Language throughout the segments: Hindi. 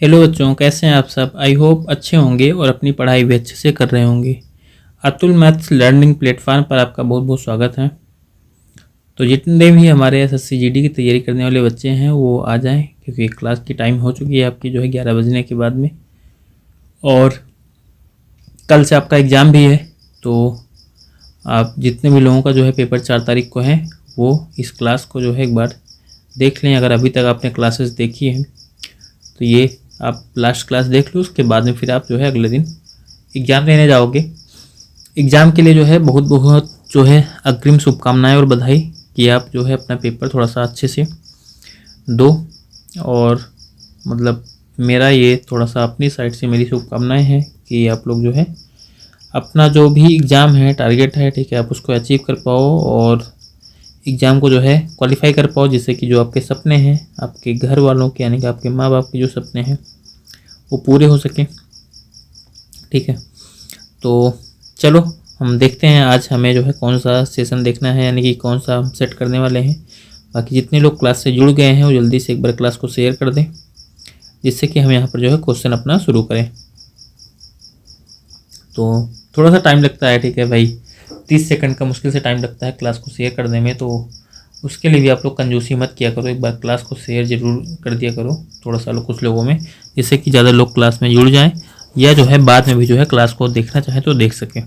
हेलो बच्चों, कैसे हैं आप सब। आई होप अच्छे होंगे और अपनी पढ़ाई भी अच्छे से कर रहे होंगे। अतुल मैथ्स लर्निंग प्लेटफॉर्म पर आपका बहुत बहुत स्वागत है। तो जितने भी हमारे एसएससी जीडी की तैयारी करने वाले बच्चे हैं वो आ जाएं, क्योंकि क्लास की टाइम हो चुकी है आपकी जो है 11 बजने के बाद में। और कल से आपका एग्ज़ाम भी है, तो आप जितने भी लोगों का जो है पेपर 4 तारीख को है वो इस क्लास को जो है एक बार देख लें। अगर अभी तक आपने क्लासेस देखी हैं तो ये आप लास्ट क्लास देख लो, उसके बाद में फिर आप जो है अगले दिन एग्ज़ाम देने जाओगे। एग्ज़ाम के लिए जो है बहुत बहुत जो है अग्रिम शुभकामनाएं और बधाई कि आप जो है अपना पेपर थोड़ा सा अच्छे से दो। और मतलब मेरा ये थोड़ा सा अपनी साइड से मेरी शुभकामनाएं हैं कि आप लोग जो है अपना जो भी एग्ज़ाम है, टारगेट है, ठीक है, आप उसको अचीव कर पाओ और एग्ज़ाम को जो है क्वालिफाई कर पाओ, जिससे कि जो आपके सपने हैं, आपके घर वालों के यानी कि आपके माँ बाप के जो सपने हैं वो पूरे हो सकें। ठीक है, तो चलो हम देखते हैं आज हमें जो है कौन सा सेशन देखना है, यानी कि कौन सा हम सेट करने वाले हैं। बाकी जितने लोग क्लास से जुड़ गए हैं वो जल्दी से एक बार क्लास को शेयर कर दें, जिससे कि हम यहाँ पर जो है क्वेश्चन अपना शुरू करें। तो थोड़ा सा टाइम लगता है, ठीक है भाई, 30 सेकंड का मुश्किल से टाइम लगता है क्लास को शेयर करने में। तो उसके लिए भी आप लोग कंजूसी मत किया करो, एक बार क्लास को शेयर ज़रूर कर दिया करो थोड़ा सा कुछ लोगों में, जिससे कि ज़्यादा लोग क्लास में जुड़ जाएं या जो है बाद में भी जो है क्लास को देखना चाहें तो देख सकें।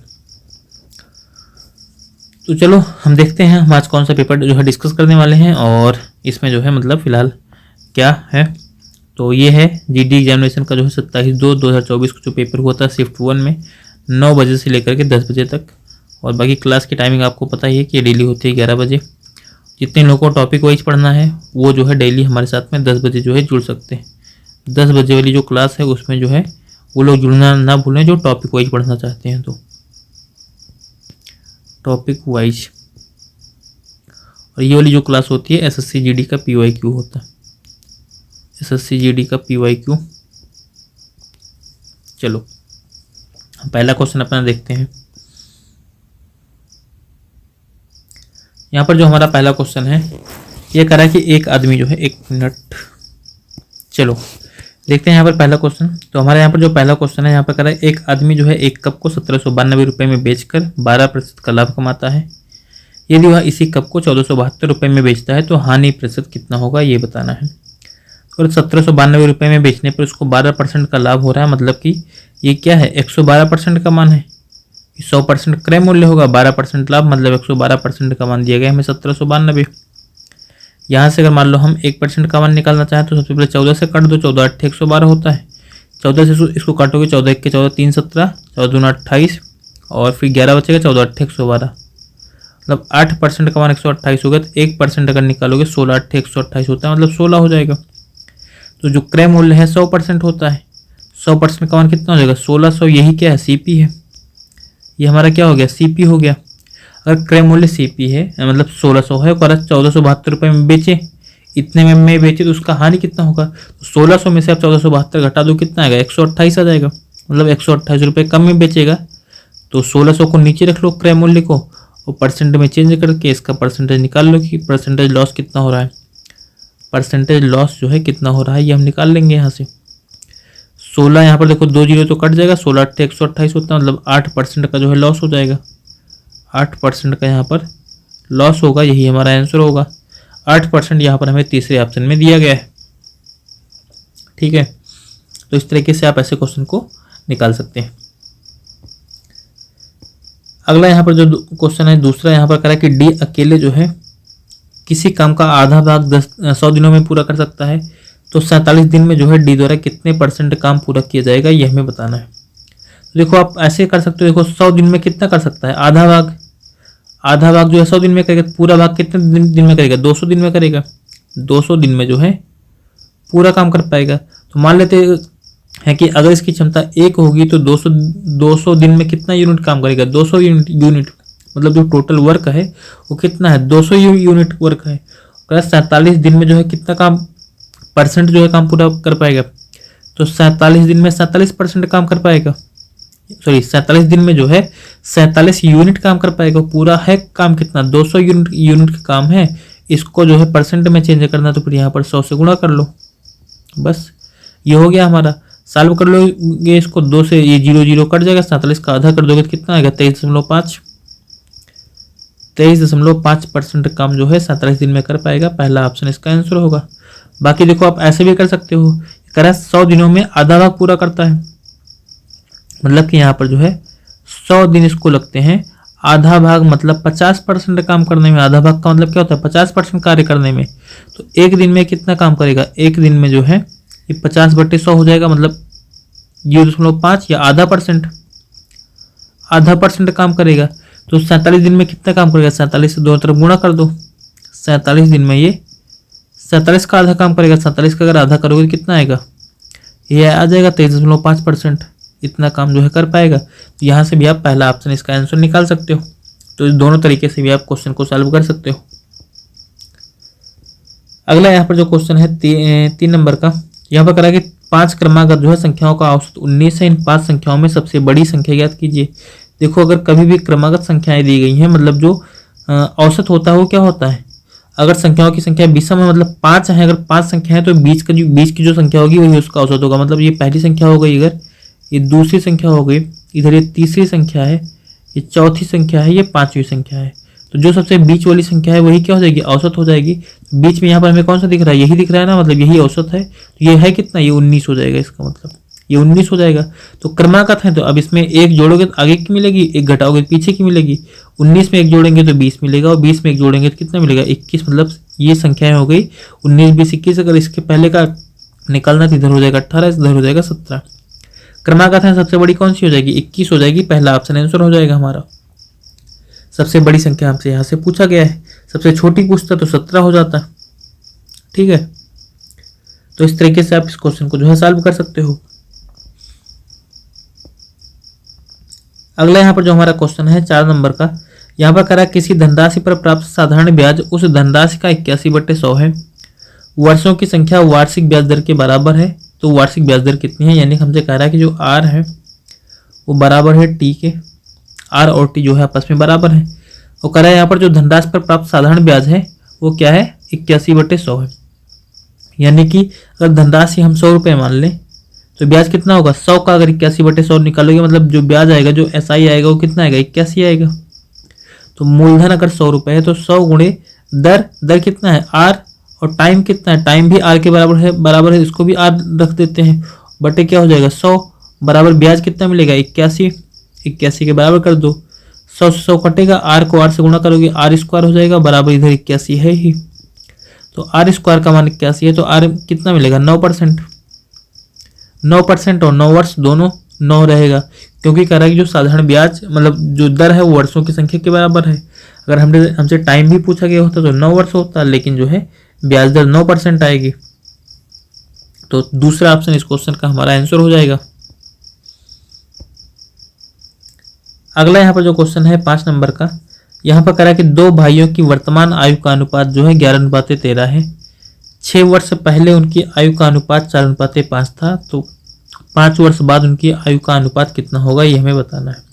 तो चलो हम देखते हैं हम आज कौन सा पेपर जो है डिस्कस करने वाले हैं और इसमें जो है मतलब फ़िलहाल क्या है। तो ये है जीडी एग्जामिनेशन का जो है 27/2/2024 को जो पेपर हुआ था शिफ्ट 1 में 9 बजे से लेकर के 10 बजे तक। और बाकी क्लास की टाइमिंग आपको पता ही है कि डेली होती है 11 बजे। जितने लोगों को टॉपिक वाइज पढ़ना है वो जो है डेली हमारे साथ में 10 बजे जो है जुड़ सकते हैं। 10 बजे वाली जो क्लास है उसमें जो है वो लोग जुड़ना ना भूलें जो टॉपिक वाइज पढ़ना चाहते हैं। तो टॉपिक वाइज, और ये वाली जो क्लास होती है एसएससी जीडी का पीवाईक्यू होता है, एसएससी जीडी का पीवाईक्यू। चलो पहला क्वेश्चन अपना देखते हैं। यहाँ पर जो हमारा पहला क्वेश्चन है ये कह रहा है कि एक आदमी जो है, एक मिनट, चलो देखते हैं यहाँ पर पहला क्वेश्चन। तो हमारे यहाँ पर जो पहला क्वेश्चन है यहाँ पर कह रहा है एक आदमी जो है एक कप को 1792 रुपये में बेचकर 12% का लाभ कमाता है। यदि वह इसी कप को 1472 रुपये में बेचता है तो हानि प्रतिशत कितना होगा ये बताना है। और 1792 रुपये में बेचने पर उसको 12% का लाभ हो रहा है, मतलब कि ये क्या है 112% का मान है। 100% क्रय मूल्य होगा, 12% लाभ, मतलब 112% का मान दिया गया हमें 1792। यहाँ से अगर मान लो हम 1% का मान निकालना चाहें तो सबसे पहले 14 से काट दो, 14 8 112 होता है। 14 से इसको काटोगे, 14 1 के 14 3 17, 14 दूना 28 और फिर 11 बचेगा, 14 8 112, मतलब 8% का मान 128 होगा। तो 1% अगर निकालोगे 16 8 128 होता है, मतलब 16 हो जाएगा। तो जो क्रय मूल्य है 100% होता है, 100% का मान कितना हो जाएगा 1600। यही क्या है सीपी है, ये हमारा क्या हो गया सीपी हो गया। अगर क्रय मूल्य सीपी है मतलब 1600 है और 1472 रुपये में बेचे, इतने में बेचे, तो उसका हानि कितना होगा। तो 1600 में से आप 1472 घटा दो, कितना आएगा 128 आ जाएगा, मतलब 128 रुपये कम में बेचेगा। तो 1600 को नीचे रख लो क्रय मूल्य को और परसेंट में चेंज करके इसका परसेंटेज निकाल लो कि परसेंटेज लॉस कितना हो रहा है। परसेंटेज लॉस जो है कितना हो रहा है ये हम निकाल लेंगे यहाँ से। 16 यहाँ पर देखो 2 जीरो तो कट जाएगा, 16 8 128 होता है, मतलब 8% का जो है लॉस हो जाएगा। 8% का यहाँ पर लॉस होगा, यही हमारा आंसर होगा। 8% यहाँ पर हमें तीसरे ऑप्शन में दिया गया है। ठीक है, तो इस तरीके से आप ऐसे क्वेश्चन को निकाल सकते हैं। अगला यहाँ पर जो क्वेश्चन है दूसरा, यहाँ पर कह रहा है कि डी अकेले जो है किसी काम का आधा भाग 100 दिनों में पूरा कर सकता है, तो 47 दिन में जो है डी द्वारा कितने % काम पूरा किया जाएगा ये हमें बताना है। तो देखो आप ऐसे कर सकते हो, देखो 100 दिन में कितना कर सकता है, आधा भाग जो है 100 दिन में करेगा, पूरा भाग कितने दिन में करेगा 200 दिन में करेगा। 200 दिन में जो है पूरा काम कर पाएगा। तो मान लेते हैं कि अगर इसकी क्षमता 1 होगी तो 200 दिन में कितना यूनिट काम करेगा 200 यूनिट, मतलब जो टोटल वर्क है वो कितना है 200 यूनिट वर्क है। 47 दिन में जो है कितना काम % जो है काम पूरा कर पाएगा, तो 47 दिन में 47% काम कर पाएगा, सॉरी 47 दिन में जो है 47 यूनिट काम कर पाएगा। पूरा है काम कितना 200 यूनिट का काम है, इसको जो है % में चेंज करना, तो फिर यहाँ पर 100 से गुणा कर लो, बस ये हो गया हमारा। सॉल्व कर लोगे इसको, 2 से ये 0 0 कट जाएगा, 47 का आधा कर दोगे तो कितना आएगा 23.5। 23.5% काम जो है 47 दिन में कर पाएगा, पहला ऑप्शन इसका आंसर होगा। बाकी देखो आप ऐसे भी कर सकते हो, करा 100 दिनों में आधा भाग पूरा करता है, मतलब कि यहाँ पर जो है 100 दिन इसको लगते हैं, आधा भाग मतलब 50% काम करने में। आधा भाग का मतलब क्या होता है 50% कार्य करने में। तो एक दिन में कितना काम करेगा, एक दिन में जो है ये 50/100 हो जाएगा, मतलब 0.5 या आधा परसेंट काम करेगा। तो 47 दिन में कितना काम करेगा, 47 से दोनों तरफ गुणा कर दो, 47 दिन में ये 47 का आधा काम करेगा। 47 का अगर आधा करोगे तो कितना आएगा, ये आ जाएगा 23.5%, इतना काम जो है कर पाएगा। तो यहाँ से भी आप पहला ऑप्शन इसका आंसर निकाल सकते हो। तो इस दोनों तरीके से भी आप क्वेश्चन को सॉल्व कर सकते हो। अगला यहाँ पर जो क्वेश्चन है 3 नंबर का, यहाँ पर करा कि 5 क्रमागत जो है संख्याओं का औसत 19 है, इन 5 संख्याओं में सबसे बड़ी संख्या ज्ञात कीजिए। देखो अगर कभी भी क्रमागत संख्याएं दी गई हैं, मतलब जो औसत होता है वो क्या होता है, अगर संख्याओं की संख्या विषम है मतलब 5 है, अगर 5 संख्या है तो बीच की जो संख्या होगी वही उसका औसत होगा। मतलब ये पहली संख्या हो गई, अगर ये दूसरी संख्या हो गई, इधर ये तीसरी संख्या है, ये चौथी संख्या है, ये 5वीं संख्या है, तो जो सबसे बीच वाली संख्या है वही क्या हो जाएगी, औसत हो जाएगी। बीच में यहाँ पर हमें कौन सा दिख रहा है, यही दिख रहा है ना, मतलब यही औसत है। तो ये है कितना, ये 19 हो जाएगा, इसका मतलब ये 19 हो जाएगा। तो क्रमागत है तो अब इसमें एक जोड़ोगे तो आगे की मिलेगी, एक घटाओगे तो पीछे की मिलेगी। 19 में एक जोड़ेंगे तो 20 मिलेगा, और 20 में एक जोड़ेंगे तो कितना मिलेगा 21। मतलब ये संख्याएं हो गई 19, 20, 21। अगर इसके पहले का निकालना तो इधर हो जाएगा 18, इधर हो जाएगा 17। क्रमागत है सबसे बड़ी कौन सी हो जाएगी, 21 हो जाएगी, पहला ऑप्शन आंसर हो जाएगा हमारा। सबसे बड़ी संख्या हमसे यहाँ से पूछा गया है, सबसे छोटी पूछता तो 17 हो जाता। ठीक है, तो इस तरीके से आप इस क्वेश्चन को जो है सॉल्व कर सकते हो। अगला यहाँ पर जो हमारा क्वेश्चन है 4 नंबर का, यहाँ पर करा किसी धनराशि पर प्राप्त साधारण ब्याज उस धनराशि का 81/100 है, वर्षों की संख्या वार्षिक ब्याज दर के बराबर है, तो वार्षिक ब्याज दर कितनी है, यानी हमसे कह रहा है कि जो आर है वो बराबर है टी के, आर और टी जो है आपस में बराबर है। वो कह रहा है यहाँ पर जो धनराशि पर प्राप्त साधारण ब्याज है वो क्या है 81/100 है, यानी कि अगर धनराशि हम 100 रुपये मान लें तो ब्याज कितना होगा 100 का अगर 81/100 निकालोगे, मतलब जो ब्याज आएगा जो एसआई आएगा वो कितना आएगा 81 आएगा। तो मूलधन अगर 100 रुपये है तो 100 गुणे दर कितना है आर, और टाइम कितना है, टाइम भी आर के बराबर है, इसको भी आर रख देते हैं, बटे क्या हो जाएगा 100 बराबर ब्याज कितना मिलेगा 81 के बराबर कर दो, 100 से 100 कटेगा, आर को आर से गुणा करोगे आर स्क्वायर हो जाएगा, बराबर इधर 81 है ही, तो आर स्क्वायर का मान 81 है, तो आर कितना मिलेगा 9%। 9% और 9 वर्ष दोनों 9 रहेगा, क्योंकि कह रहा है कि जो साधारण ब्याज मतलब जो दर है वो वर्षों की संख्या के बराबर है। अगर हमसे टाइम भी पूछा गया होता तो 9 वर्ष होता, लेकिन जो है ब्याज दर 9% आएगी, तो दूसरा ऑप्शन इस क्वेश्चन का हमारा आंसर हो जाएगा। अगला यहाँ पर जो क्वेश्चन है 5 नंबर का, यहाँ पर करा कि 2 भाइयों की वर्तमान आयु का अनुपात जो है 11:13 है, 6 वर्ष पहले उनकी आयु का अनुपात 4:5 था, तो 5 वर्ष बाद उनकी आयु का अनुपात कितना होगा ये हमें बताना है।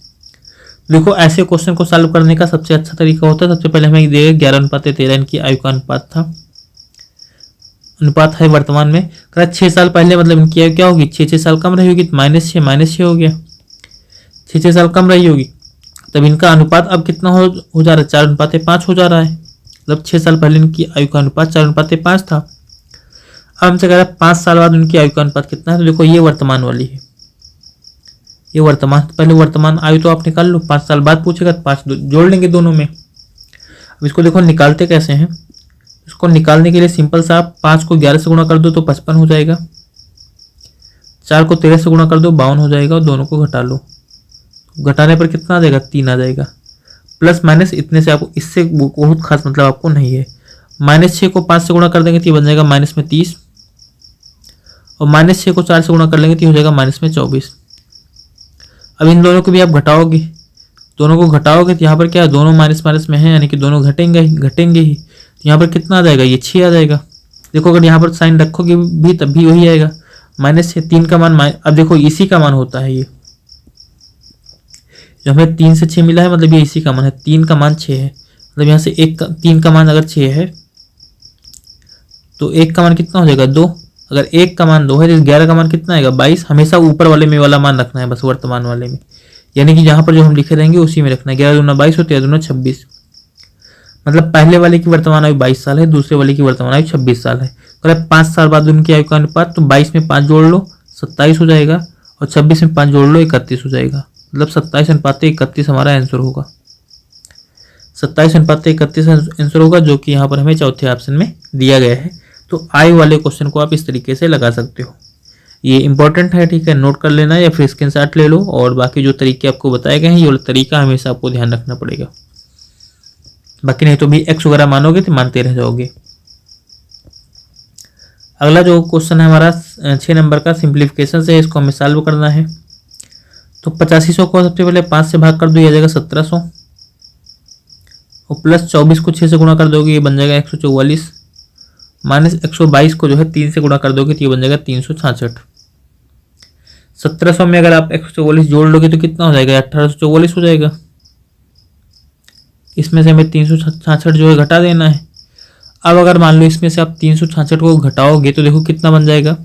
देखो ऐसे क्वेश्चन को सॉल्व करने का सबसे अच्छा तरीका होता है, सबसे पहले हमें देगा 11:13 इनकी आयु का अनुपात है वर्तमान में, करा 6 साल पहले मतलब इनकी आयु क्या होगी 6 साल कम रही होगी, तो -6 हो गया, 6 साल कम रही होगी, तब इनका अनुपात अब कितना हो जा रहा है 4:5 हो जा रहा है, मतलब 6 साल पहले इनकी आयु का अनुपात 4:5 था। अब हमसे कह रहा है 5 साल बाद उनकी आयु का अनुपात कितना है, तो देखो ये वर्तमान वाली है, ये वर्तमान, पहले वर्तमान आयु तो आप निकाल लो, 5 साल बाद पूछेगा तो 5 जोड़ लेंगे दोनों में। अब इसको देखो निकालते कैसे हैं, इसको निकालने के लिए सिंपल सा आप 5 को 11 से गुणा कर दो तो 55 हो जाएगा, 4 को 13 से गुणा कर दो 52 हो जाएगा, और दोनों को घटा लो, घटाने पर कितना आ जाएगा 3 आ जाएगा, प्लस माइनस इतने से आपको इससे बहुत खास मतलब आपको नहीं है। -6 को 5 से गुणा कर देंगे तो ये बन जाएगा -30, और -6 को 4 से गुणा कर लेंगे तो हो जाएगा -24। अब इन दोनों को भी आप घटाओगे, दोनों को घटाओगे तो यहाँ पर क्या है दोनों माइनस माइनस में है, यानी कि दोनों घटेंगे ही, तो यहाँ पर कितना आ जाएगा ये 6 आ जाएगा। देखो अगर यहाँ पर साइन रखोगे भी तब भी वही आएगा -6, 3 का मान अब देखो इसी का मान होता है, ये जो हमें 3 से 6 मिला है मतलब ये इसी का मान है, 3 का मान 6 है, मतलब यहाँ से 3 का मान अगर 6 है तो 1 का मान कितना हो जाएगा 2, अगर 1 का मान 2 है तो 11 का मान कितना आएगा 22। हमेशा ऊपर वाले में वाला मान रखना है बस, वर्तमान वाले में, यानी कि जहां पर जो हम लिखे रहेंगे उसी में रखना है। 11 दूना 22 और 13 दूना 26। मतलब पहले वाले की वर्तमान आयु 22 साल है, दूसरे वाले की वर्तमान आयु 26 साल है। अगर 5 साल बाद उनकी आयु का अनुपात, तो 22 में 5 जोड़ लो 27 हो जाएगा, और 26 में 5 जोड़ लो 31 हो जाएगा। मतलब 27:31 हमारा आंसर होगा। 27:31 आंसर होगा, जो कि यहाँ पर हमें चौथे ऑप्शन में दिया गया है। तो आयु वाले क्वेश्चन को आप इस तरीके से लगा सकते हो। ये इंपॉर्टेंट है, ठीक है, नोट कर लेना या फिर स्क्रीनशॉट ले लो। और बाकी जो तरीके आपको बताए गए हैं, ये वाला तरीका हमेशा आपको ध्यान रखना पड़ेगा, बाकी नहीं तो भी एक्स वगैरह मानोगे तो मानते रह जाओगे। अगला जो क्वेश्चन है हमारा 6 नंबर का सिंप्लीफिकेशन से, इसको हमें सॉल्व करना है। तो 8500 को सबसे पहले 5 से भाग कर दो, ये आ जाएगा 1700, और प्लस 24 को 6 से गुणा कर दोगे, ये बन जाएगा 144, माइनस 122 को जो है 3 से गुणा कर दोगे तो ये बन जाएगा 366। 1700 में अगर आप 144 जोड़ लोगे तो कितना हो जाएगा 1844 हो जाएगा। इसमें से हमें 366 जो है घटा देना है। अब अगर मान लो इसमें से आप 366 को घटाओगे तो देखो कितना बन जाएगा।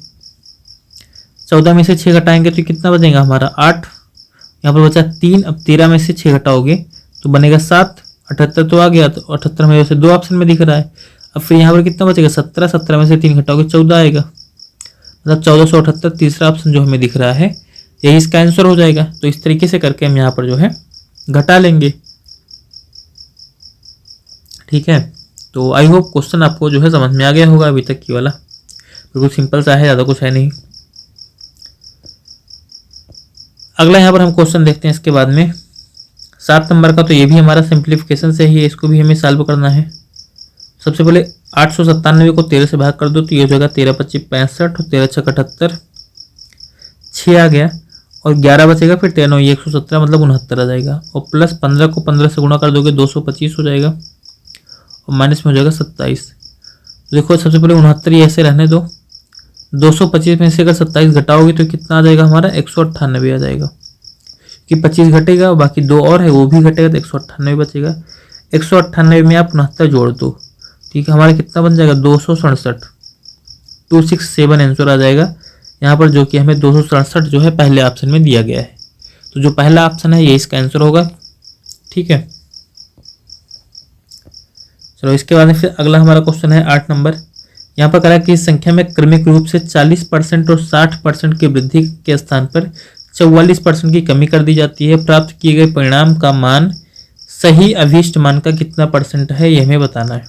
14 में से 6 घटाएंगे तो कितना बचेगा हमारा 8, यहाँ पर बचा 3। अब 13 में से 6 घटाओगे तो बनेगा 7। 78 तो आ गया, तो 78 में से 2 ऑप्शन में दिख रहा है। अब फिर यहाँ पर कितना बचेगा 17। 17 में से 3 घटाओगे 14 आएगा, मतलब 1478 तीसरा ऑप्शन जो हमें दिख रहा है, यही इसका आंसर हो जाएगा। तो इस तरीके से करके हम यहाँ पर जो है घटा लेंगे, ठीक है। तो आई होप क्वेश्चन आपको जो है समझ में आ गया होगा। अभी तक की वाला बिल्कुल सिंपल सा है, ज़्यादा कुछ है नहीं। अगला यहाँ पर हम क्वेश्चन देखते हैं इसके बाद में 7 नंबर का। तो ये भी हमारा सिंप्लीफिकेशन से ही है, इसको भी हमें सॉल्व करना है। सबसे पहले 897 को 13 से भाग कर दो, तो ये हो जाएगा 13 25 65 और 13 6 78, 6 आ गया, और 11 बचेगा, फिर 13 9 117, मतलब 69 आ जाएगा। और प्लस 15 को 15 से गुणा कर दोगे 225 हो जाएगा, और माइनस में हो जाएगा 27। देखो सबसे पहले 69 ऐसे रहने दो। 225 में से अगर 27 घटाओगे तो कितना आ जाएगा हमारा 198 आ जाएगा, कि 25 घटेगा, बाकी 2 और है वो भी घटेगा, तो 198 बचेगा। 198 में आप 69 जोड़ दो, ठीक है, हमारा कितना बन जाएगा 267, 267 आंसर आ जाएगा यहाँ पर, जो कि हमें 267 जो है पहले ऑप्शन में दिया गया है। तो जो पहला ऑप्शन है ये इसका आंसर होगा, ठीक है। चलो इसके बाद फिर अगला हमारा क्वेश्चन है 8 नंबर। यहाँ पर करा कि इस संख्या में क्रमिक रूप से 40% और 60% की वृद्धि के स्थान पर 44% की कमी कर दी जाती है। प्राप्त किए गए परिणाम का मान सही अभीष्ट मान का कितना परसेंट है, ये हमें बताना है।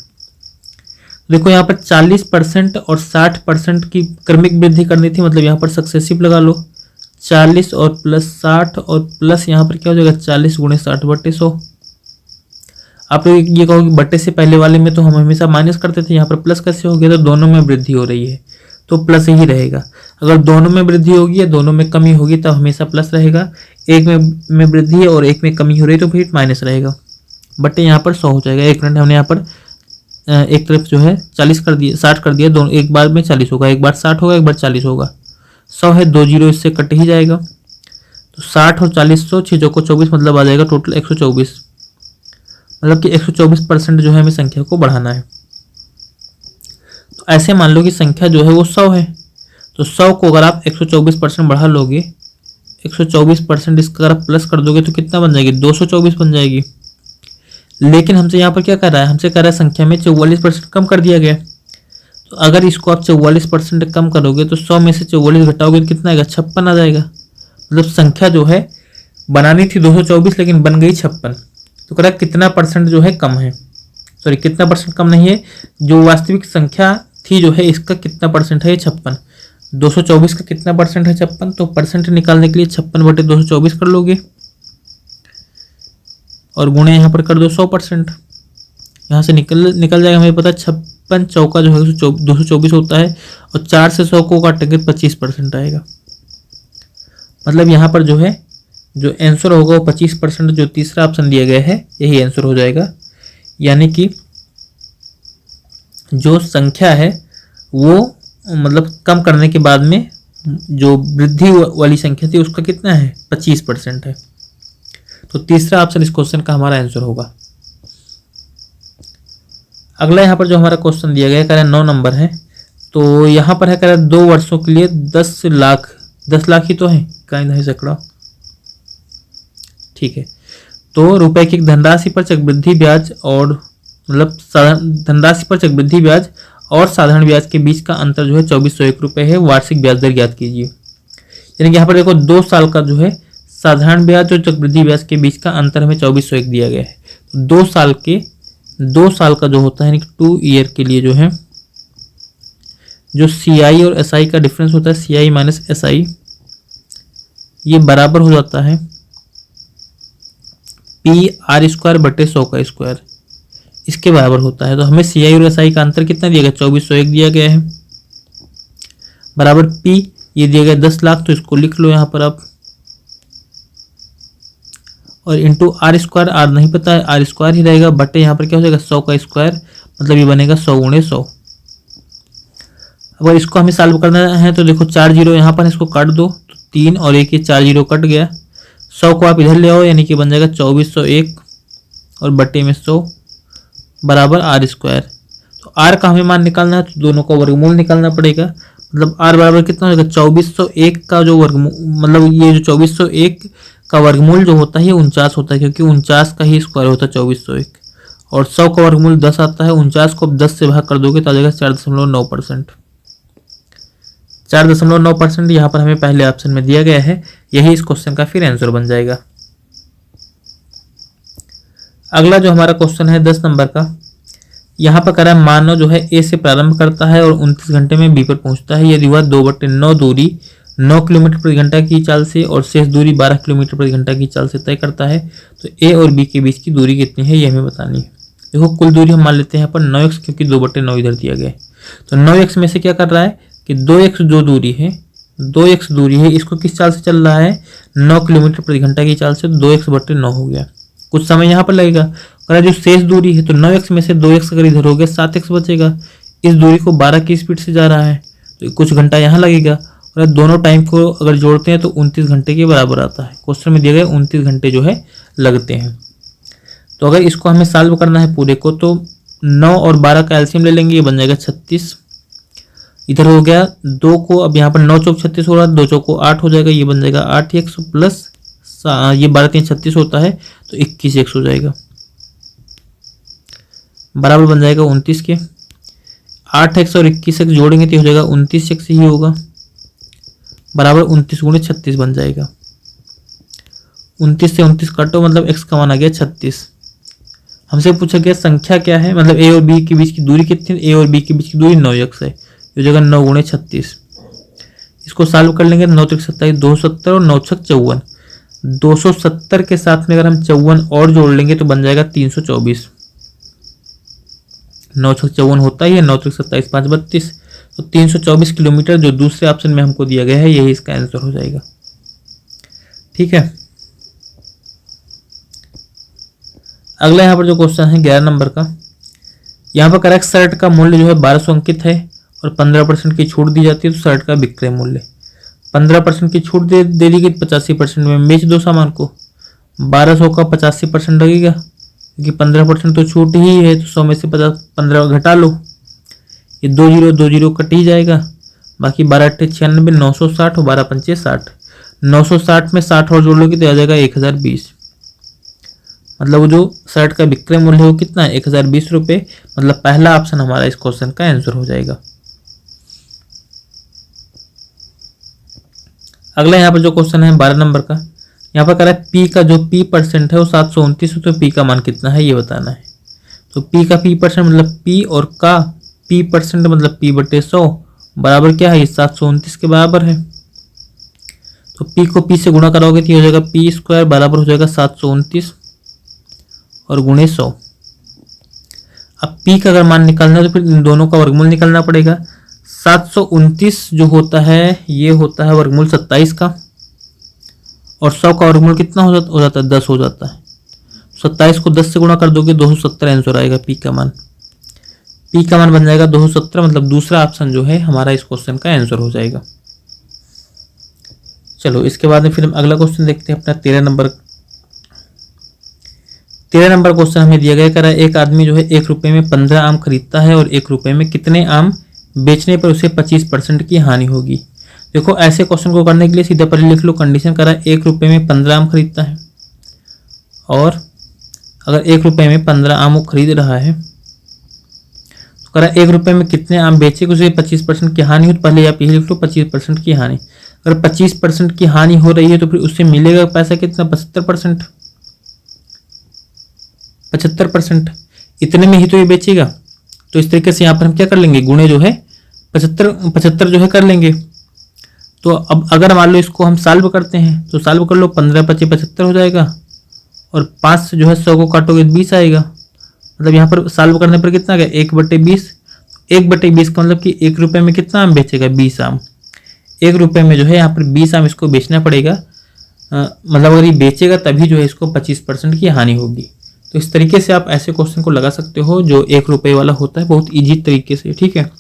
देखो यहाँ पर 40% और 60% की क्रमिक वृद्धि करनी थी, मतलब यहाँ पर सक्सेसिव लगा लो। 40 और प्लस 60 और प्लस यहाँ पर क्या हो जाएगा 40 गुणे 60 बटे 100। आप लोग ये कहोगे बटे से पहले वाले में तो हम हमेशा माइनस करते थे, यहाँ पर प्लस कैसे हो गया, तो दोनों में वृद्धि हो रही है तो प्लस ही रहेगा। अगर दोनों में वृद्धि होगी या दोनों में कमी होगी तो हमेशा प्लस रहेगा। एक में वृद्धि है और एक में कमी हो रही है तो फिर माइनस रहेगा। बटे यहाँ पर 100 हो जाएगा। 1 मिनट, हमने यहाँ पर एक तरफ जो है 40 कर दिया, 60 कर दिया, दोनों एक बार में 40 होगा, एक बार 60 होगा, एक बार 40 होगा। 100 है, 2 जीरो इससे कट ही जाएगा, तो 60 और 40 100, 6 को 24, मतलब आ जाएगा टोटल 124। मतलब कि 124% जो है हमें संख्या को बढ़ाना है। तो ऐसे मान लो कि संख्या जो है वो 100 है, तो 100 को अगर आप 124% बढ़ा लोगे, 124% इसका अगर आप प्लस कर दोगे तो कितना बन जाएगी 224 बन जाएगी। लेकिन हमसे यहाँ पर क्या कर रहा है, हमसे कर रहा है संख्या में 44% कम कर दिया गया। तो अगर इसको आप 44% कम करोगे तो 100 में से 44 घटाओगे तो कितना आएगा 56 आ जाएगा। मतलब संख्या जो है बनानी थी 224 लेकिन बन गई 56। तो कह रहा है कितना परसेंट जो है कम है, सॉरी कितना परसेंट कम नहीं है, जो वास्तविक संख्या थी जो है इसका कितना परसेंट है 56। 224 का कितना परसेंट है 56, तो परसेंट निकालने के लिए 56 बटे 224 कर लोगे और गुणे यहाँ पर कर दो 100%। यहाँ से निकल जाएगा, हमें पता है 56 चौका जो है 224 होता है, और 4 से 100 को काटेंगे 25% आएगा। मतलब यहाँ पर जो है जो आंसर होगा वो 25%, जो तीसरा ऑप्शन दिया गया है यही आंसर हो जाएगा। यानी कि जो संख्या है वो मतलब कम करने के बाद में जो वृद्धि वाली संख्या थी उसका कितना है 25% है। तो तीसरा ऑप्शन इस क्वेश्चन का हमारा आंसर होगा। अगला यहाँ पर जो हमारा क्वेश्चन दिया गया है 9 नंबर है। तो यहाँ पर है कह रहा है 2 वर्षों के लिए 10 लाख, 10 लाख ही तो है, इकाई नहीं सैकड़ा, ठीक है। तो रुपए की धनराशि पर चक्रवृद्धि ब्याज और मतलब धनराशि पर चक्रवृद्धि ब्याज और साधारण ब्याज के बीच का अंतर जो है 2401 रुपये है। वार्षिक ब्याज दर ज्ञात कीजिए। यानी कि यहाँ पर देखो 2 साल का जो है साधारण ब्याज और चक्रवृद्धि ब्याज के बीच का अंतर हमें 2401 दिया गया है। तो 2 साल का जो होता है यानी कि 2 ईयर के लिए जो है जो CI और SI का डिफरेंस होता है, CI माइनस SI, ये बराबर हो जाता है PR² बटे 100 का स्क्वायर, इसके बराबर होता है। तो हमें CI और SI का अंतर कितना दिया गया, 2401 दिया गया है, बराबर P ये दिया गया 10 लाख, तो इसको लिख लो यहाँ पर आप, और इंटू R², R नहीं पता है, R² ही रहेगा, बटे यहाँ पर क्या हो जाएगा 100 का स्क्वायर, मतलब ये बनेगा 100 × 100। अगर इसको हमें सॉल्व करना है तो देखो 4 जीरो यहाँ पर इसको काट दो, तो 3 और 1 ये 4 जीरो कट गया, 100 को आप इधर ले आओ यानी कि बन जाएगा 2401 और बटे में 100 बराबर R²। तो R का हमें मान निकालना है तो दोनों का वर्गमूल निकालना पड़ेगा। मतलब R बराबर कितना हो जाएगा 2401 का जो वर्गमूल, मतलब ये जो 2401 का वर्गमूल जो होता है ये 49 होता है, क्योंकि 49 का ही स्क्वायर होता है 2401, और 100 का वर्गमूल 10 आता है। 49 को 10 से भाग कर दोगे तो आ जाएगा 4.9%। 4.9% यहाँ पर हमें पहले ऑप्शन में दिया गया है, यही इस क्वेश्चन का फिर आंसर बन जाएगा। अगला जो हमारा क्वेश्चन है 10 नंबर का, यहाँ पर कह रहा है मानव जो है A से प्रारंभ करता है और 29 घंटे में B पर पहुंचता है। यदि वह 2/9 दूरी 9 किलोमीटर प्रति घंटा की चाल से और शेष दूरी 12 किलोमीटर प्रति घंटा की चाल से तय करता है, तो A और B के बीच की दूरी कितनी है ये हमें बतानी है। देखो कुल दूरी हम मान लेते हैं यहाँ पर 9x, क्योंकि 2/9 इधर दिया गया है। तो 9x में से क्या कर रहा है कि 2x जो दूरी है, 2x दूरी है, इसको किस चाल से चल रहा है 9 किलोमीटर प्रति घंटा की चाल से, तो 2x/9 हो गया। कुछ समय यहाँ पर लगेगा, अगर जो शेष दूरी है तो 9x में से 2x अगर इधर हो गया 7x बचेगा। इस दूरी को 12 की स्पीड से जा रहा है तो कुछ घंटा यहाँ लगेगा, और दोनों टाइम को अगर जोड़ते हैं तो 29 घंटे के बराबर आता है। क्वेश्चन में दिया गया 29 घंटे जो है लगते हैं। तो अगर इसको हमें सॉल्व करना है पूरे को, तो 9 और 12 का एलसीएम ले लेंगे, ये बन जाएगा 36। इधर हो गया 2 को, अब यहाँ पर 9 चौक 36 हो रहा है, 2 चौक को 8 हो जाएगा, ये बन जाएगा 8x प्लस ये 12 3 36 होता है तो 21x हो जाएगा, बराबर बन जाएगा 29 के। 8x और 21x जोड़ेंगे तो हो जाएगा 29x ही होगा, बराबर 29 × 36 बन जाएगा। 29 से 29 काटो, मतलब x का मान आ गया 36। हमसे पूछा गया संख्या क्या है, मतलब A और B के बीच की दूरी कितनी है, A और B के बीच की दूरी 9x है, ये हो जाएगा 9 × 36। इसको सॉल्व कर लेंगे, 9 3 27 270 और 9 6 54। 270 के साथ में अगर हम 54 और जोड़ लेंगे तो बन जाएगा 324। 9 6 54 होता ही है, 9 3 27 5 32, तो 324 किलोमीटर जो दूसरे ऑप्शन में हमको दिया गया है यही इसका आंसर हो जाएगा। ठीक है, अगला यहाँ पर जो क्वेश्चन है 11 नंबर का, यहाँ पर करेक्ट शर्ट का मूल्य जो है 1200 अंकित है और 15% की छूट दी जाती है, तो शर्ट का विक्रय मूल्य 15% की छूट दे दी गई, 85% में बेच दो सामान को। 1200 का 85% लगेगा, क्योंकि 15% तो छूट ही है, तो 100 में से 15 घटा लो, ये 2 जीरो कट ही जाएगा, बाकी 12 8 96 960 और 12 पंचे 60। 960 में 60 और जोड़ लोगे तो आ जाएगा 1020। मतलब वो जो शर्ट का विक्रय मूल्य है वो कितना है 1020 रुपये। मतलब पहला ऑप्शन हमारा इस क्वेश्चन का आंसर हो जाएगा। अगला यहाँ पर जो क्वेश्चन है 12 नंबर का, यहाँ पर कह रहा है P का जो P% है वो 729 है, तो P का मान कितना है ये बताना है। तो P का P% मतलब P और का P% मतलब P/100 बराबर क्या है, ये 729 के बराबर है। तो P को P से गुणा कराओगे तो ये हो जाएगा P² बराबर हो जाएगा 729 और गुणे 100। अब P का अगर मान निकालना है तो फिर इन दोनों का वर्गमूल निकालना पड़ेगा। 729 जो होता है ये होता है वर्गमूल 27 का, और 100 का वर्गमूल कितना हो जाता है 10 हो जाता है। 27 को 10 से गुणा कर दोगे 270 आंसर आएगा P का मान। P का मान बन जाएगा 270, मतलब दूसरा ऑप्शन जो है हमारा इस क्वेश्चन का आंसर हो जाएगा। चलो इसके बाद में फिर हम अगला क्वेश्चन देखते हैं अपना 13 नंबर। 13 नंबर क्वेश्चन हमें दिया गया, कह रहा है एक आदमी जो है 1 रुपये में 15 आम खरीदता है और 1 रुपये में कितने आम बेचने पर उसे 25% की हानि होगी। देखो ऐसे क्वेश्चन को करने के लिए सीधा पहले लिख लो कंडीशन करा 1 रुपये में 15 आम खरीदता है, और अगर 1 रुपये में 15 आम वो खरीद रहा है तो करा 1 रुपये में कितने आम बेचे उसे 25% की हानि हो, तो पहले आप यही लिख लो 25% की हानि। अगर 25% की हानि हो रही है तो फिर उससे मिलेगा पैसा कितना, 75%। 75% इतने में ही तो ये बेचेगा। तो इस तरीके से यहाँ पर हम क्या कर लेंगे, गुणे जो है 75 जो है कर लेंगे। तो अब अगर मान लो इसको हम सॉल्व करते हैं तो सॉल्व कर लो, 15 25 75 हो जाएगा, और 5 से जो है 100 को काटोगे 20 आएगा। मतलब यहाँ पर सॉल्व करने पर कितना आ गया, 1/20। 1/20 का मतलब कि 1 रुपये में कितना आम बेचेगा, 20 आम। 1 रुपये में जो है यहाँ पर 20 आम इसको बेचना पड़ेगा। मतलब अगर ये बेचेगा तभी जो है इसको 25% की हानि होगी। तो इस तरीके से आप ऐसे क्वेश्चन को लगा सकते हो जो 1 रुपये वाला होता है, बहुत ईजी तरीके से, ठीक है।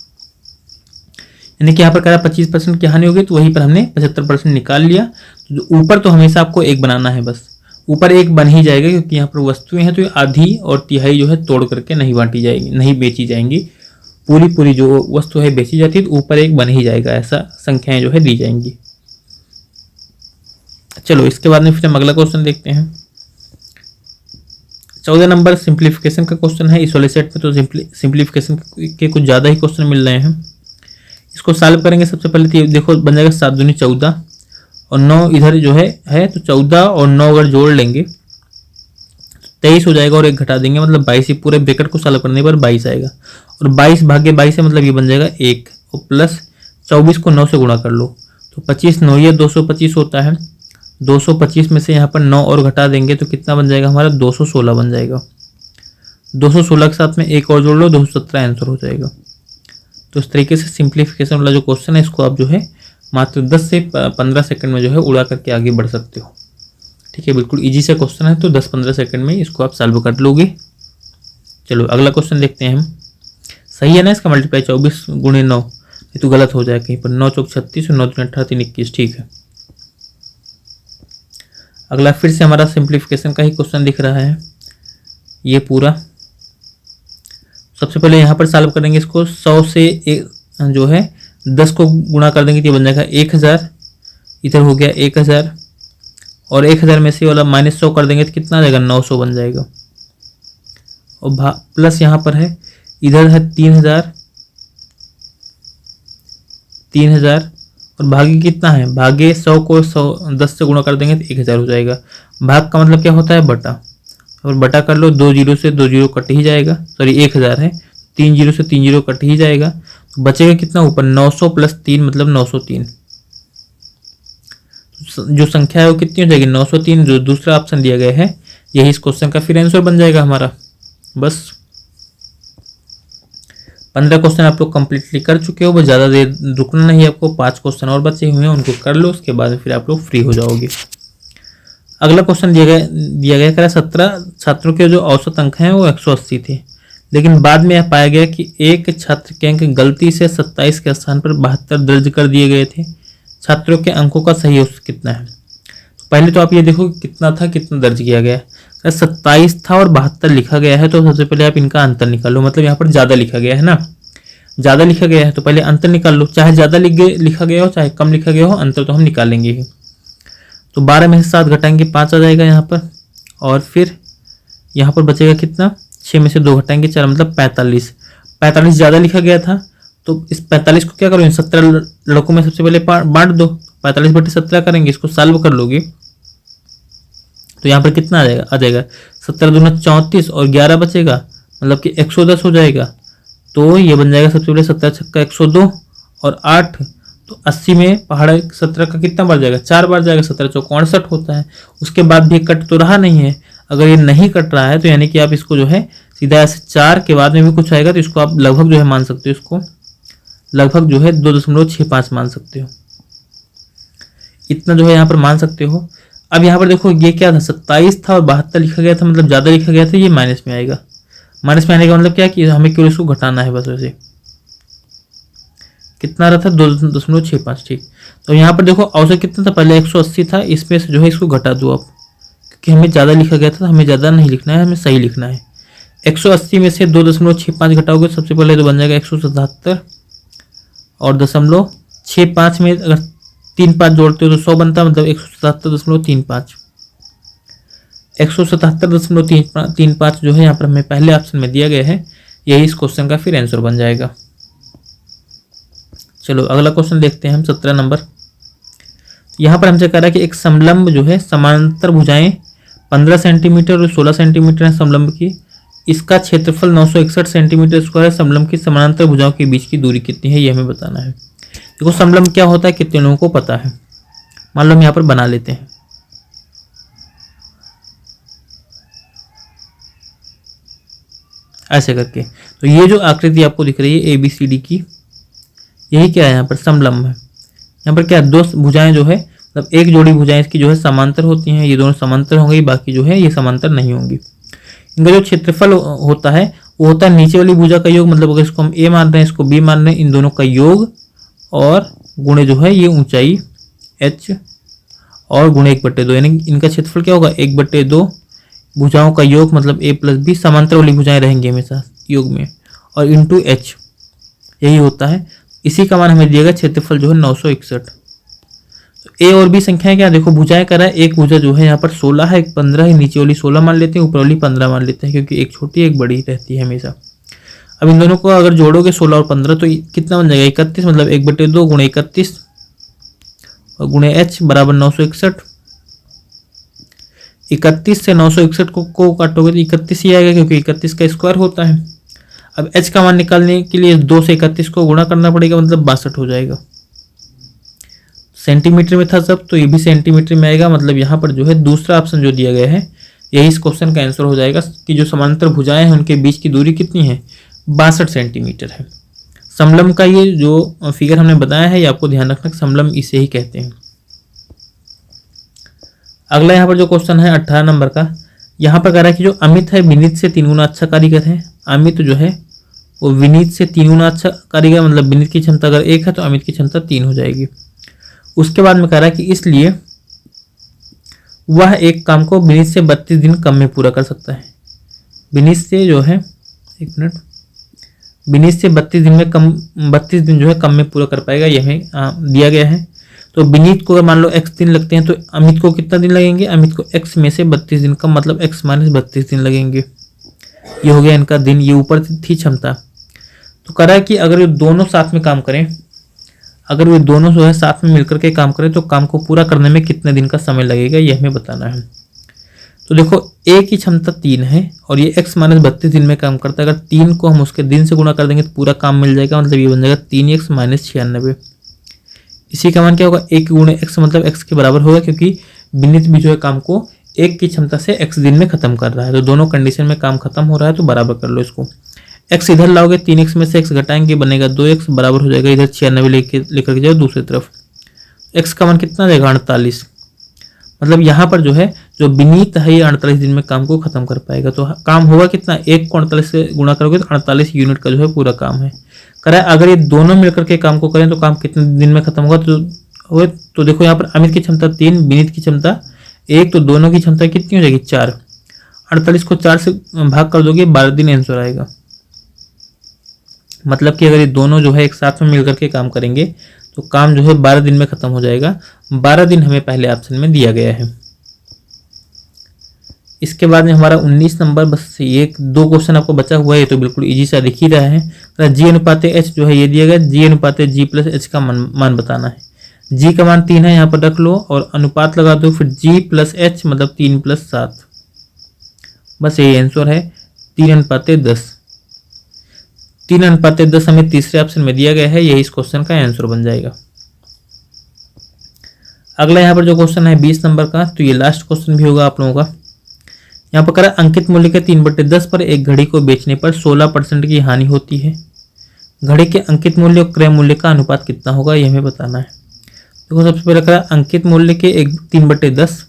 यानी कि यहाँ पर करा 25% की हानि होगी तो वहीं पर हमने 75% निकाल लिया। तो ऊपर तो हमेशा आपको 1 बनाना है, बस ऊपर 1 बन ही जाएगा, क्योंकि यहाँ पर वस्तुएं हैं तो ये आधी और तिहाई जो है तोड़ करके नहीं बांटी जाएगी, नहीं बेची जाएंगी। पूरी जो वस्तु है बेची जाती है तो ऊपर 1 बन ही जाएगा, ऐसा संख्याएं जो है दी जाएंगी। चलो इसके बाद में फिर हम अगला क्वेश्चन देखते हैं। 14 नंबर सिंप्लीफिकेशन का क्वेश्चन है। इस वाले सेट में तो सिंप्लीफिकेशन के कुछ ज़्यादा ही क्वेश्चन मिल रहे हैं। इसको सॉल्व करेंगे सबसे पहले तो देखो बन जाएगा 7 दूनी 14 और 9 इधर जो है तो 14 और 9 अगर जोड़ लेंगे 23 हो जाएगा, और 1 घटा देंगे मतलब 22 ही। पूरे ब्रैकेट को सॉल्व करने पर 22 आएगा, और 22 भागे 22 है मतलब ये बन जाएगा 1, और प्लस 24 को 9 से गुणा कर लो तो 25 9 ये 225 होता है। 225 में से यहाँ पर 9 और घटा देंगे तो कितना बन जाएगा हमारा, 216 बन जाएगा। 216 के साथ में 1 और जोड़ लो, 217 आंसर हो जाएगा। तो इस तरीके से सिंप्लीफिकेशन वाला जो क्वेश्चन है इसको आप जो है मात्र 10 से 15 सेकंड में जो है उड़ा करके आगे बढ़ सकते हो, ठीक है। बिल्कुल इजी से क्वेश्चन है, तो 10-15 सेकंड में इसको आप सॉल्व कर लोगे। चलो अगला क्वेश्चन देखते हैं हम। सही है ना इसका मल्टीप्लाई 24 गुणे 9, ये तो गलत हो जाए कहीं पर। 9 चौक 36 और 9 दूनी 18 3 21, ठीक है। अगला फिर से हमारा सिंप्लीफिकेशन का ही क्वेश्चन दिख रहा है ये पूरा। सबसे पहले यहाँ पर सॉल्व करेंगे इसको। 100 से जो है 10 को गुणा कर देंगे तो ये बन जाएगा 1000, इधर हो गया 1000, और 1000 में से वाला -100 कर देंगे तो कितना आ जाएगा, 900 बन जाएगा। और प्लस यहाँ पर है इधर है 3000 और भागे कितना है, भागे 100 को 10 से गुणा कर देंगे तो 1000 हो जाएगा। भाग का मतलब क्या होता है, बटा, और बटा कर लो, 2 जीरो से 2 जीरो कट ही जाएगा, सॉरी 1000 है, 3 जीरो से 3 जीरो कट ही जाएगा, तो बचेगा कितना ऊपर, 900 + 3 मतलब 903। जो संख्या है वो कितनी हो जाएगी, 903, जो दूसरा ऑप्शन दिया गया है यही इस क्वेश्चन का फिर आंसर बन जाएगा हमारा। बस 15 क्वेश्चन आप लोग कंप्लीटली कर चुके हो, बस ज़्यादा देर रुकना नहीं है आपको। 5 क्वेश्चन और बचे हुए हैं, उनको कर लो, उसके बाद फिर आप लोग फ्री हो जाओगे। अगला क्वेश्चन दिया गया करा 17 छात्रों के जो औसत अंक हैं वो 180 थे, लेकिन बाद में यह पाया गया कि एक छात्र के अंक गलती से 27 के स्थान पर 72 दर्ज कर दिए गए थे। छात्रों के अंकों का सही औसत कितना है। तो पहले तो आप ये देखो कितना था, कितना दर्ज किया गया। 27 था और 72 लिखा गया है, तो सबसे पहले आप इनका अंतर निकालो। मतलब यहाँ पर ज़्यादा लिखा गया है ना, ज़्यादा लिखा गया है तो पहले अंतर निकाल लो। चाहे ज़्यादा लिखा गया हो चाहे कम लिखा गया हो, अंतर तो हम निकालेंगे ही। तो 12 में से 7 घटाएंगे 5 आ जाएगा यहाँ पर, और फिर यहाँ पर बचेगा कितना, 6 में से 2 घटाएंगे 4 मतलब 45। 45 ज़्यादा लिखा गया था, तो इस 45 को क्या करो, इन 17 लड़कों में सबसे पहले बांट दो। 45/17 करेंगे, इसको सॉल्व कर लोगे तो यहाँ पर कितना आ जाएगा 17 दूना 34 और 11 बचेगा, मतलब कि 110 हो जाएगा। तो ये बन जाएगा सबसे पहले 17 छक्का 102 और 8, तो 80 में पहाड़ा 17 का कितना बार जाएगा, 4 बार जाएगा। 17 चौक 68 होता है। उसके बाद भी कट तो रहा नहीं है, अगर ये नहीं कट रहा है तो यानी कि आप इसको जो है सीधा ऐसे 4 के बाद में भी कुछ आएगा तो इसको आप लगभग जो है मान सकते हो, इसको लगभग जो है 2.65 मान सकते हो। इतना जो है यहाँ पर मान सकते हो। अब यहाँ पर देखो ये क्या था, 27 था और 72 लिखा गया था, मतलब ज़्यादा लिखा गया था, ये माइनस में आएगा। माइनस में आने का मतलब क्या कि हमें केवल इसको घटाना है बस। वैसे कितना रहा था, 2.65, ठीक। तो यहाँ पर देखो औसत कितना था, पहले 180 था, इसमें से जो है इसको घटा दो आप, क्योंकि हमें ज़्यादा लिखा गया था, हमें ज़्यादा नहीं लिखना है, हमें सही लिखना है। 180 में से 2.65 घटाओगे सबसे पहले तो बन जाएगा 177, और 0.65 में अगर 3 5 जोड़ते हो तो 100 बनता है, मतलब 177.35। 177.35 जो है यहाँ पर हमें पहले ऑप्शन में दिया गया है, यही इस क्वेश्चन का फिर आंसर बन जाएगा। चलो अगला क्वेश्चन देखते हैं हम 17 नंबर। यहाँ पर हमसे कह रहा है कि एक समलंब जो है समांतर भुजाएं 15 सेंटीमीटर और 16 सेंटीमीटर है समलंब की, इसका क्षेत्रफल 961 सेंटीमीटर स्क्वायर है। समलंब की समानांतर भुजाओं के बीच की दूरी कितनी है, ये हमें बताना है। देखो समलंब क्या होता है कितने लोगों को पता है, मान लो हम यहाँ पर बना लेते हैं। ऐसे करके, तो ये जो आकृति आपको दिख रही है ABCD की, यही क्या है यहाँ पर समलंब है। यहाँ पर क्या दो भुजाएं जो है, मतलब एक जोड़ी भुजाएं इसकी जो है समांतर होती हैं, ये दोनों समांतर होंगी, बाकी जो है ये समांतर नहीं होंगी। इनका जो क्षेत्रफल होता है वो होता है नीचे वाली भुजा का योग, मतलब अगर इसको हम A मान रहे हैं, इसको B मान रहे हैं, इन दोनों का योग और गुणे जो है ये ऊंचाई h और गुणे 1/2, यानी इनका क्षेत्रफल क्या होगा 1/2 भुजाओं का योग, मतलब A + B, समांतर वाली भुजाएं रहेंगी हमेशा योग में, और इंटू h, यही होता है। इसी का मान हमें दिएगा क्षेत्रफल जो है 961। तो A और B संख्याएं क्या, देखो भुजाएं करा है, एक भुजा जो है यहाँ पर 16 है, एक 15 है, नीचे वाली 16 मान लेते हैं, ऊपर वाली 15 मान लेते हैं, क्योंकि एक छोटी एक बड़ी रहती है हमेशा। अब इन दोनों को अगर जोड़ोगे 16 और 15 तो कितना बन जाएगा 31, मतलब 1/2 गुणे 31 और गुणे h बराबर 961। 31 से 961 को काटोगे तो 31 ही आएगा, क्योंकि 31 का स्क्वायर होता है। अब h का मान निकालने के लिए 2 से 31 को गुणा करना पड़ेगा, मतलब 62 हो जाएगा। सेंटीमीटर में था सब, तो ये भी सेंटीमीटर में आएगा, मतलब यहाँ पर जो है दूसरा ऑप्शन जो दिया गया है यही इस क्वेश्चन का आंसर हो जाएगा, कि जो समांतर भुजाएं हैं उनके बीच की दूरी कितनी है 62 सेंटीमीटर है। समलंब का ये जो फिगर हमने बताया है, ये आपको ध्यान रखना, समलंब इसे ही कहते हैं। अगला यहाँ पर जो क्वेश्चन है 18 नंबर का, यहाँ पर कह रहा है कि जो अमित है विनीत से 3 गुना अच्छा कारीगर है। अमित जो है वो विनीत से 3 गुना अच्छा कारीगर, मतलब विनीत की क्षमता अगर 1 है तो अमित की क्षमता 3 हो जाएगी। उसके बाद में कह रहा है कि इसलिए वह एक काम को विनीत से 32 दिन कम में पूरा कर सकता है। विनीत से जो है, एक मिनट, विनीत से 32 दिन जो है कम में पूरा कर पाएगा, यह हमें दिया गया है। तो विनीत को अगर मान लो x दिन लगते हैं तो अमित को कितना दिन लगेंगे, अमित को x में से 32 दिन कम, मतलब x - 32 दिन लगेंगे। ये हो गया इनका दिन, ये ऊपर थी क्षमता। तो कह रहा है कि अगर ये दोनों साथ में काम करें, अगर वे दोनों जो है साथ में मिलकर के काम करें तो काम को पूरा करने में कितने दिन का समय लगेगा, ये हमें बताना है। तो देखो A की क्षमता 3 है और ये x - 32 दिन में काम करता है। अगर 3 को हम उसके दिन से गुणा कर देंगे तो पूरा काम मिल जाएगा, मतलब ये बन जाएगा 3x - 96। इसी का मान क्या होगा 1 गुणे x, मतलब x के बराबर होगा, क्योंकि विनीत भी जो है काम को 1 की क्षमता से x दिन में खत्म कर रहा है। तो दोनों कंडीशन में काम खत्म हो रहा है, तो बराबर कर लो इसको। x इधर लाओगे, 3x में से x घटाएंगे, बनेगा 2x, बराबर हो जाएगा इधर 96 लेकर के जाओ दूसरी तरफ। x का मान कितना देगा 48, मतलब यहाँ पर जो है जो विनीत है ये 48 दिन में काम को खत्म कर पाएगा। तो काम होगा कितना, 1 को 48 से गुणा करोगे तो 48 यूनिट का जो है पूरा काम है। करा अगर ये दोनों मिलकर के काम को करें तो काम कितने दिन में खत्म होगा, तो देखो यहाँ पर अमित की क्षमता 3, विनीत की क्षमता 1, तो दोनों की क्षमता कितनी हो जाएगी 4। 48 को 4 से भाग कर दोगे 12 दिन आंसर आएगा। मतलब कि अगर ये दोनों जो है एक साथ में मिलकर के काम करेंगे तो काम जो है 12 दिन में खत्म हो जाएगा। 12 दिन हमें पहले ऑप्शन में दिया गया है। इसके बाद में हमारा 19 नंबर, बस ये 2 क्वेश्चन आपको बचा हुआ है, ये तो बिल्कुल इजी सा दिख ही रहा है। जी अनुपात एच जो है ये दिया गया, जी अनुपात जी प्लस एच का मान बताना है। जी का मान 3 है, यहाँ पर रख लो और अनुपात लगा दो, फिर जी प्लस एच मतलब 3 + 7, बस यही आंसर है 3:10। 3:10 हमें तीसरे ऑप्शन में दिया गया है, यही इस क्वेश्चन का आंसर बन जाएगा। अगला यहाँ पर जो क्वेश्चन है 20 नंबर का, तो ये लास्ट क्वेश्चन भी होगा आप लोगों का। यहाँ पर करा अंकित मूल्य के 3/10 पर एक घड़ी को बेचने पर 16% की हानि होती है। घड़ी के अंकित मूल्य और क्रय मूल्य का अनुपात कितना होगा, ये हमें बताना है। देखो सबसे पहले करा अंकित मूल्य के 3/10,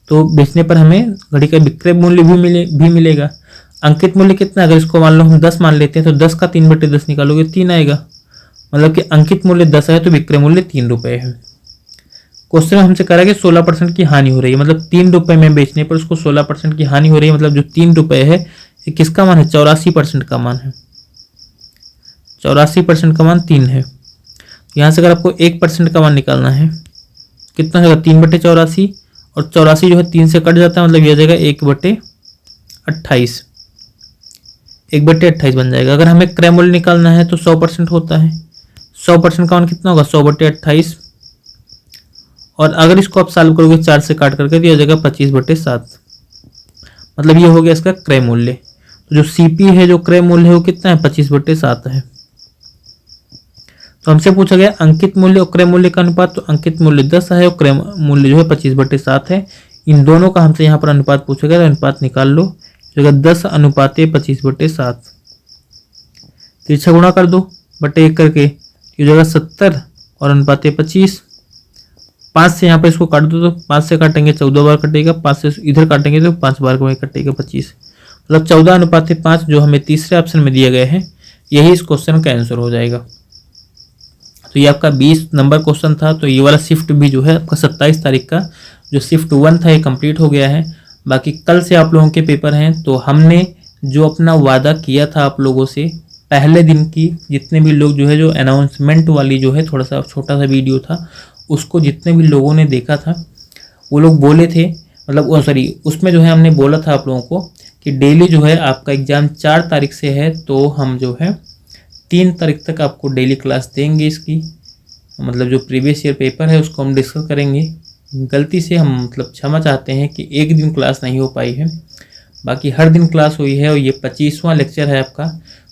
तो बेचने पर हमें घड़ी का विक्रय मूल्य भी मिलेगा। अंकित मूल्य कितना, अगर इसको मान लो हम 10 मान लेते हैं तो 10 का 3/10 निकालोगे 3 आएगा, मतलब कि अंकित मूल्य 10 है तो विक्रय मूल्य 3 रुपये है। क्वेश्चन हमसे कह रहा है कि 16% की हानि हो रही है, मतलब 3 रुपये में बेचने पर उसको 16% की हानि हो रही है, मतलब जो 3 रुपये है ये किसका मान है 84% का मान है। 84% का मान 3 है। यहाँ से अगर आपको 1% का मान निकालना है कितना होगा 3/84, और 84 जो है 3 से कट जाता है, मतलब यह जाएगा 1/28, 1/28 बन जाएगा। अगर हमें क्रय मूल्य निकालना है तो 100% होता है, 100% का मान कितना होगा 100/28, और अगर इसको आप सॉल्व करोगे 4 से काट करके तो यह जाएगा 25/7, मतलब ये हो गया इसका क्रय मूल्य। तो जो सीपी है, जो क्रय मूल्य है वो कितना है 25/7 है। तो हमसे पूछा गया अंकित मूल्य और क्रय मूल्य का अनुपात, तो अंकित मूल्य 10 है और क्रय मूल्य जो है 25/7 है। इन दोनों का हमसे यहाँ पर अनुपात पूछा गया, तो अनुपात निकाल लो, जगह 10:25/7, तिरछा गुणा कर दो बटे 1 करके, ये जगह 70 और अनुपात 25, 5 से यहाँ पर इसको काट दो, तो 5 से काटेंगे 14 बार कटेगा, 5 से इधर काटेंगे तो 5 बार को कटेगा 25, मतलब 14:5 जो हमें तीसरे ऑप्शन में दिया गया है, यही इस क्वेश्चन का आंसर हो जाएगा। तो ये आपका 20 नंबर क्वेश्चन था। तो ये वाला शिफ्ट भी जो है आपका 27 तारीख का जो शिफ्ट 1 था ये कंप्लीट हो गया है। बाकी कल से आप लोगों के पेपर हैं, तो हमने जो अपना वादा किया था आप लोगों से पहले दिन की, जितने भी लोग जो है जो अनाउंसमेंट वाली जो है थोड़ा सा छोटा सा वीडियो था, उसको जितने भी लोगों ने देखा था वो लोग बोले थे, मतलब सॉरी उसमें जो है हमने बोला था आप लोगों को कि डेली जो है आपका एग्ज़ाम 4 तारीख से है, तो हम जो है 3 तारीख तक आपको डेली क्लास देंगे इसकी, मतलब जो प्रीवियस ईयर पेपर है उसको हम डिस्कस करेंगे। गलती से हम मतलब क्षमा चाहते हैं कि एक दिन क्लास नहीं हो पाई है, बाकी हर दिन क्लास हुई है। और ये 25वां लेक्चर है आपका,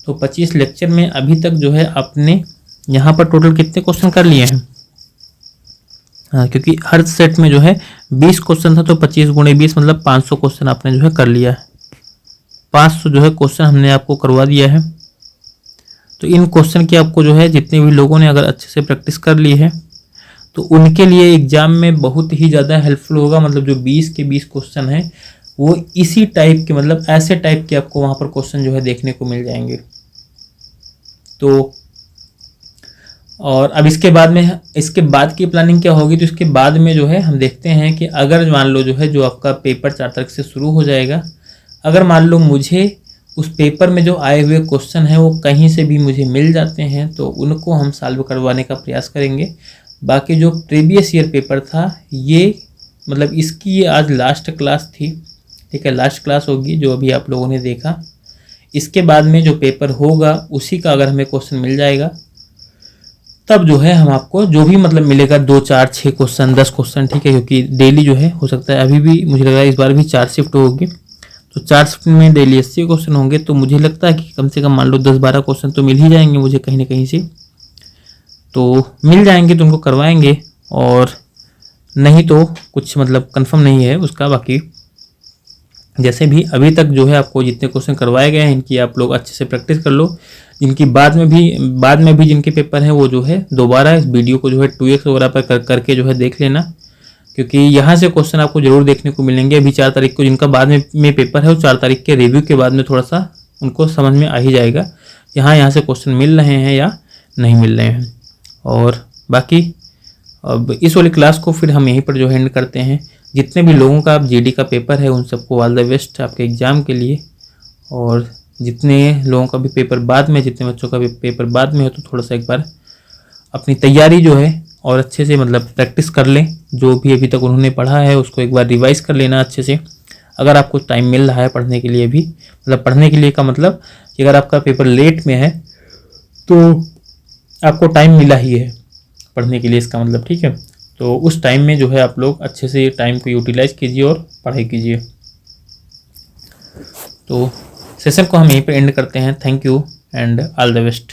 तो 25 लेक्चर में अभी तक जो है आपने यहाँ पर टोटल कितने क्वेश्चन कर लिए हैं, हाँ, क्योंकि हर सेट में जो है 20 क्वेश्चन था, तो 25 × 20 मतलब 500 क्वेश्चन आपने जो है कर लिया है, 500 जो है क्वेश्चन हमने आपको करवा दिया है। तो इन क्वेश्चन की आपको जो है जितने भी लोगों ने अगर अच्छे से प्रैक्टिस कर ली है तो उनके लिए एग्जाम में बहुत ही ज़्यादा हेल्पफुल होगा। मतलब जो 20 के 20 क्वेश्चन हैं वो इसी टाइप के, मतलब ऐसे टाइप के आपको वहाँ पर क्वेश्चन जो है देखने को मिल जाएंगे। तो और अब इसके बाद की प्लानिंग क्या होगी, तो इसके बाद में जो है हम देखते हैं कि अगर मान लो जो है जो आपका पेपर 4 तारीख से शुरू हो जाएगा, अगर मान लो मुझे उस पेपर में जो आए हुए क्वेश्चन हैं वो कहीं से भी मुझे मिल जाते हैं तो उनको हम सॉल्व करवाने का प्रयास करेंगे। बाकी जो प्रीवियस ईयर पेपर था ये मतलब इसकी ये आज लास्ट क्लास थी, ठीक है, लास्ट क्लास होगी जो अभी आप लोगों ने देखा। इसके बाद में जो पेपर होगा उसी का अगर हमें क्वेश्चन मिल जाएगा तब जो है हम आपको जो भी मतलब मिलेगा 2, 4, 6 क्वेश्चन, 10 क्वेश्चन, ठीक है, क्योंकि डेली जो है हो सकता है अभी भी मुझे लग रहा है इस बार भी 4 शिफ्ट होगी, तो 4 शिफ्ट में डेली 80 क्वेश्चन होंगे, तो मुझे लगता है कि कम से कम मान लो 10-12 क्वेश्चन तो मिल ही जाएंगे मुझे कहीं ना कहीं से, तो मिल जाएंगे तो उनको करवाएंगे, और नहीं तो कुछ मतलब कंफर्म नहीं है उसका। बाकी जैसे भी अभी तक जो है आपको जितने क्वेश्चन करवाए गए हैं इनकी आप लोग अच्छे से प्रैक्टिस कर लो। जिनकी बाद में भी जिनके पेपर हैं वो जो है दोबारा इस वीडियो को जो है 2x वगैरह पर करके जो है देख लेना, क्योंकि यहाँ से क्वेश्चन आपको जरूर देखने को मिलेंगे। अभी 4 तारीख को जिनका बाद में पेपर है वो 4 तारीख के रिव्यू के बाद में थोड़ा सा उनको समझ में आ ही जाएगा यहाँ से क्वेश्चन मिल रहे हैं या नहीं मिल रहे हैं। और बाकी अब इस वाली क्लास को फिर हम यहीं पर जो एंड करते हैं। जितने भी लोगों का अब जीडी का पेपर है उन सबको ऑल द बेस्ट आपके एग्ज़ाम के लिए, और जितने लोगों का भी पेपर बाद में, जितने बच्चों का भी पेपर बाद में हो तो थोड़ा सा एक बार अपनी तैयारी जो है और अच्छे से मतलब प्रैक्टिस कर लें। जो भी अभी तक उन्होंने पढ़ा है उसको एक बार रिवाइज़ कर लेना अच्छे से, अगर आपको टाइम मिल रहा है पढ़ने के लिए भी, मतलब पढ़ने के लिए का मतलब कि अगर आपका पेपर लेट में है तो आपको टाइम मिला ही है पढ़ने के लिए, इसका मतलब, ठीक है। तो उस टाइम में जो है आप लोग अच्छे से टाइम को यूटिलाइज कीजिए और पढ़ाई कीजिए। तो सेशन को हम यहीं पर एंड करते हैं। Thank you and all the best.